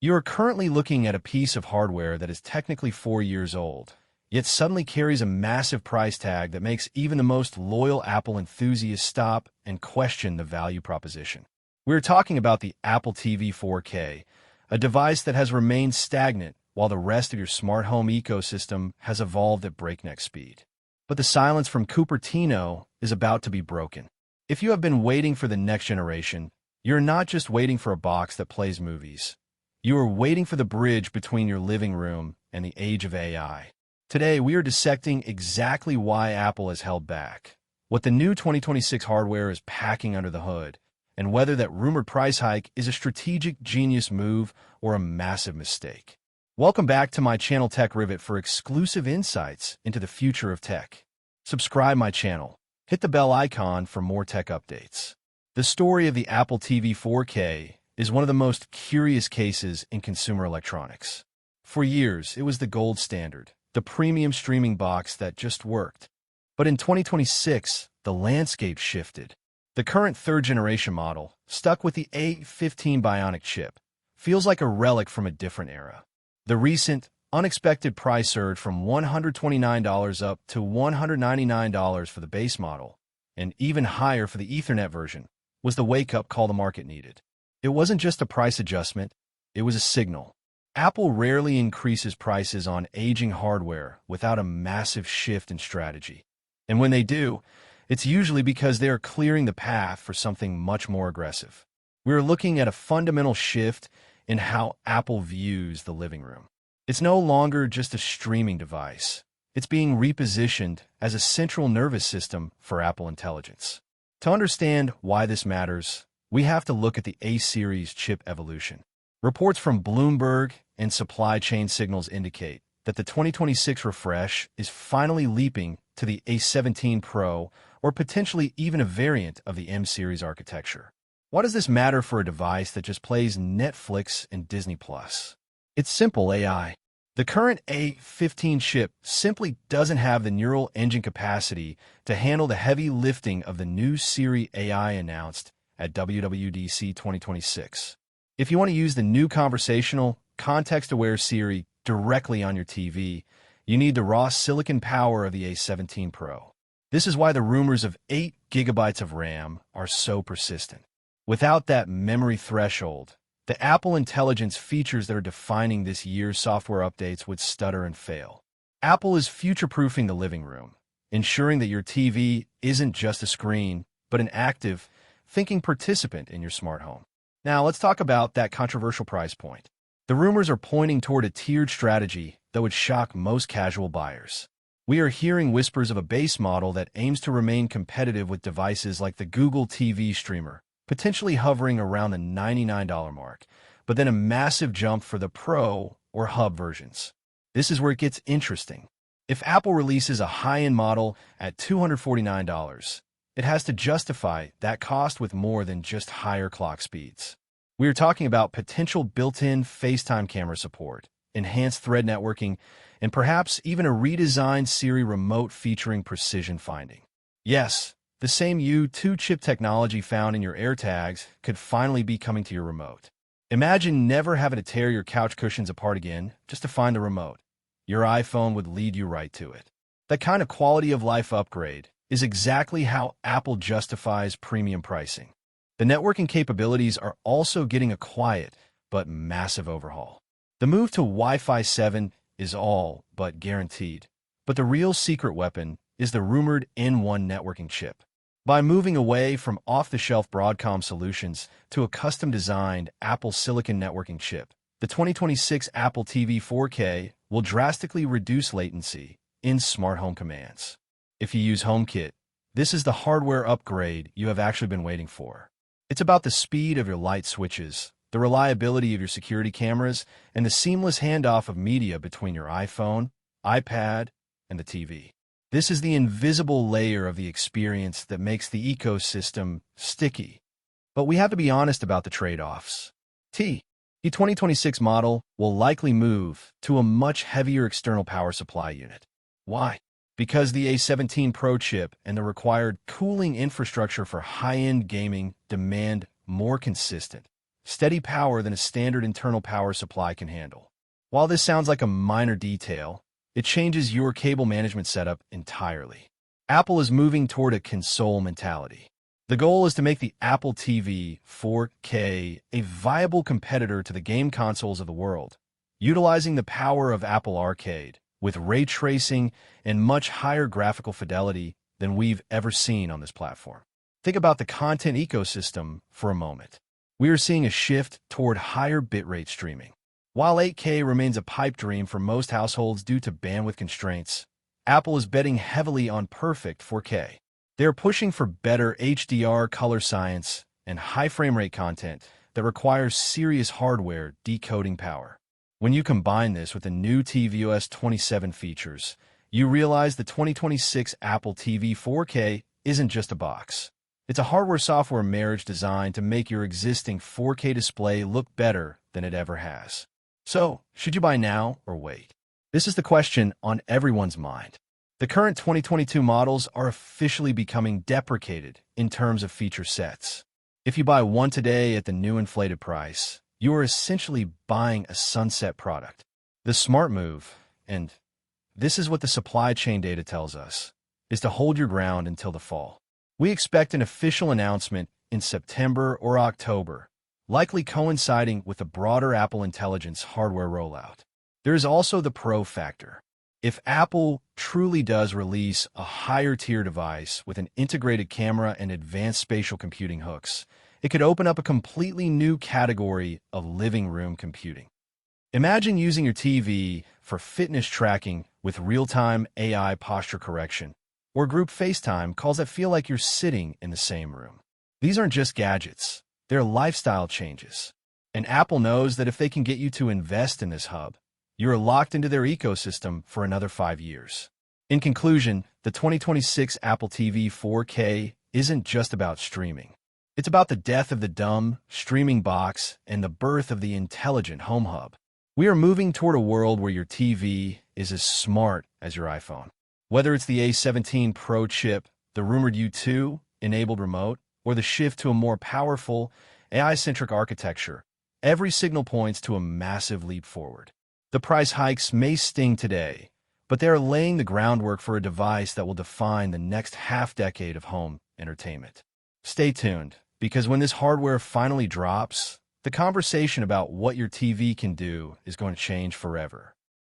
You are currently looking at a piece of hardware that is technically 4 years old, yet suddenly carries a massive price tag that makes even the most loyal Apple enthusiast stop and question the value proposition. We're talking about the Apple TV 4K, a device that has remained stagnant while the rest of your smart home ecosystem has evolved at breakneck speed. But the silence from Cupertino is about to be broken. If you have been waiting for the next generation, you're not just waiting for a box that plays movies. You are waiting for the bridge between your living room and the age of AI. Today, we are dissecting exactly why Apple has held back, what the new 2026 hardware is packing under the hood, and whether that rumored price hike is a strategic genius move or a massive mistake. Welcome back to my channel Tech Rivet for exclusive insights into the future of tech. Subscribe my channel. Hit the bell icon for more tech updates. The story of the Apple TV 4K is one of the most curious cases in consumer electronics. For years, it was the gold standard, the premium streaming box that just worked. But in 2026, the landscape shifted. The current third-generation model, stuck with the A15 Bionic chip, feels like a relic from a different era. The recent, unexpected price surge from $129 up to $199 for the base model, and even higher for the Ethernet version, was the wake-up call the market needed. It wasn't just a price adjustment, it was a signal. Apple rarely increases prices on aging hardware without a massive shift in strategy. And when they do, it's usually because they are clearing the path for something much more aggressive. We're looking at a fundamental shift in how Apple views the living room. It's no longer just a streaming device. It's being repositioned as a central nervous system for Apple Intelligence. To understand why this matters, we have to look at the A-series chip evolution. Reports from Bloomberg and supply chain signals indicate that the 2026 refresh is finally leaping to the A17 Pro or potentially even a variant of the M-series architecture. Why does this matter for a device that just plays Netflix and Disney+? It's simple AI. The current A15 chip simply doesn't have the neural engine capacity to handle the heavy lifting of the new Siri AI announced at WWDC 2026. If you want to use the new conversational, context-aware Siri directly on your TV, you need the raw silicon power of the A17 Pro. This is why the rumors of 8 GB of RAM are so persistent. Without that memory threshold, the Apple Intelligence features that are defining this year's software updates would stutter and fail. Apple is future-proofing the living room, ensuring that your TV isn't just a screen, but an active, thinking participant in your smart home. Now, let's talk about that controversial price point. The rumors are pointing toward a tiered strategy that would shock most casual buyers. We are hearing whispers of a base model that aims to remain competitive with devices like the Google TV streamer, potentially hovering around the $99 mark, but then a massive jump for the Pro or Hub versions. This is where it gets interesting. If Apple releases a high-end model at $249, it has to justify that cost with more than just higher clock speeds. We are talking about potential built-in FaceTime camera support, enhanced thread networking, and perhaps even a redesigned Siri remote featuring precision finding. Yes, the same U2 chip technology found in your AirTags could finally be coming to your remote. Imagine never having to tear your couch cushions apart again just to find the remote. Your iPhone would lead you right to it. That kind of quality of life upgrade is exactly how Apple justifies premium pricing. The networking capabilities are also getting a quiet but massive overhaul. The move to Wi-Fi 7 is all but guaranteed, but the real secret weapon is the rumored N1 networking chip. By moving away from off-the-shelf Broadcom solutions to a custom-designed Apple Silicon networking chip, the 2026 Apple TV 4K will drastically reduce latency in smart home commands. If you use HomeKit, this is the hardware upgrade you have actually been waiting for. It's about the speed of your light switches, the reliability of your security cameras, and the seamless handoff of media between your iPhone, iPad, and the TV. This is the invisible layer of the experience that makes the ecosystem sticky. But we have to be honest about the trade-offs. The 2026 model will likely move to a much heavier external power supply unit. Why? Because the A17 Pro chip and the required cooling infrastructure for high-end gaming demand more consistent, steady power than a standard internal power supply can handle. While this sounds like a minor detail, it changes your cable management setup entirely. Apple is moving toward a console mentality. The goal is to make the Apple TV 4K a viable competitor to the game consoles of the world, utilizing the power of Apple Arcade with ray tracing and much higher graphical fidelity than we've ever seen on this platform. Think about the content ecosystem for a moment. We are seeing a shift toward higher bitrate streaming. While 8K remains a pipe dream for most households due to bandwidth constraints, Apple is betting heavily on perfect 4K. They are pushing for better HDR color science and high frame rate content that requires serious hardware decoding power. When you combine this with the new tvOS 27 features, you realize the 2026 Apple TV 4K isn't just a box. It's a hardware-software marriage designed to make your existing 4K display look better than it ever has. So, should you buy now or wait? This is the question on everyone's mind. The current 2022 models are officially becoming deprecated in terms of feature sets. If you buy one today at the new inflated price, you are essentially buying a sunset product. The smart move, and this is what the supply chain data tells us, is to hold your ground until the fall. We expect an official announcement in September or October, likely coinciding with a broader Apple Intelligence hardware rollout. There is also the Pro factor. If Apple truly does release a higher-tier device with an integrated camera and advanced spatial computing hooks, it could open up a completely new category of living room computing. Imagine using your TV for fitness tracking with real-time AI posture correction, or group FaceTime calls that feel like you're sitting in the same room. These aren't just gadgets, they're lifestyle changes. And Apple knows that if they can get you to invest in this hub, you are locked into their ecosystem for another 5 years. In conclusion, the 2026 Apple TV 4K isn't just about streaming. It's about the death of the dumb streaming box and the birth of the intelligent home hub. We are moving toward a world where your TV is as smart as your iPhone. Whether it's the A17 Pro chip, the rumored U2-enabled remote, or the shift to a more powerful, AI-centric architecture, every signal points to a massive leap forward. The price hikes may sting today, but they are laying the groundwork for a device that will define the next half-decade of home entertainment. Stay tuned, because when this hardware finally drops, the conversation about what your TV can do is going to change forever.